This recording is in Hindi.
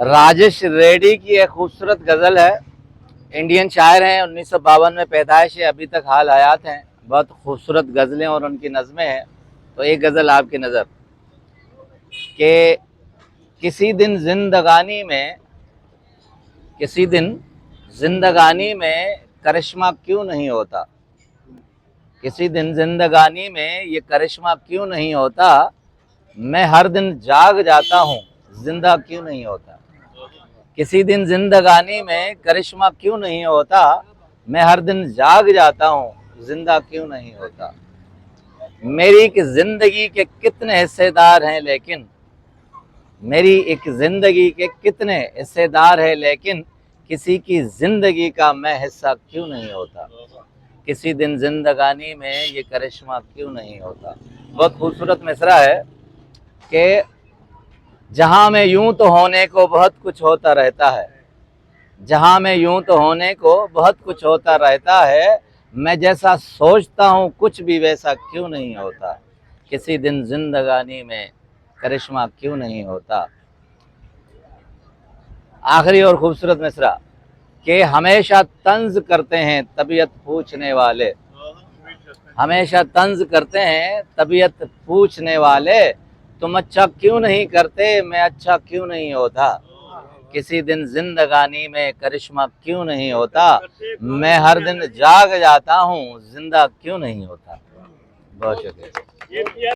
राजेश रेड्डी की एक खूबसूरत गज़ल है। इंडियन शायर हैं, 1952 में पैदाइश है, अभी तक हाल हयात हैं। बहुत खूबसूरत गज़लें और उनकी नज़में हैं। तो एक गज़ल आपकी नज़र कि किसी दिन जिंदगानी में करिश्मा क्यों नहीं होता। किसी दिन जिंदगानी में ये करिश्मा क्यों नहीं होता। मैं हर दिन जाग जाता हूँ, जिंदा क्यों नहीं होता। किसी दिन जिंदगानी में करिश्मा क्यों नहीं होता। मैं हर दिन जाग जाता हूँ, जिंदा क्यों नहीं होता। मेरी एक जिंदगी के कितने हिस्सेदार हैं लेकिन मेरी एक जिंदगी के कितने हिस्सेदार हैं लेकिन किसी की जिंदगी का मैं हिस्सा क्यों नहीं होता। किसी दिन जिंदगानी में ये करिश्मा क्यों नहीं होता। बहुत खूबसूरत मिसरा है कि जहाँ में यूं तो होने को बहुत कुछ होता रहता है, जहाँ में यूं तो होने को बहुत कुछ होता रहता है, मैं जैसा सोचता हूँ कुछ भी वैसा क्यों नहीं होता। किसी दिन जिंदगानी में करिश्मा क्यों नहीं होता। आखिरी और खूबसूरत मिसरा कि हमेशा तंज करते हैं तबीयत पूछने वाले, हमेशा तंज करते हैं तबीयत पूछने वाले, तुम अच्छा क्यों नहीं करते, मैं अच्छा क्यों नहीं होता। किसी दिन जिंदगानी में करिश्मा क्यों नहीं होता। मैं हर दिन जाग जाता हूँ, जिंदा क्यों नहीं होता। बहुत शुक्रिया।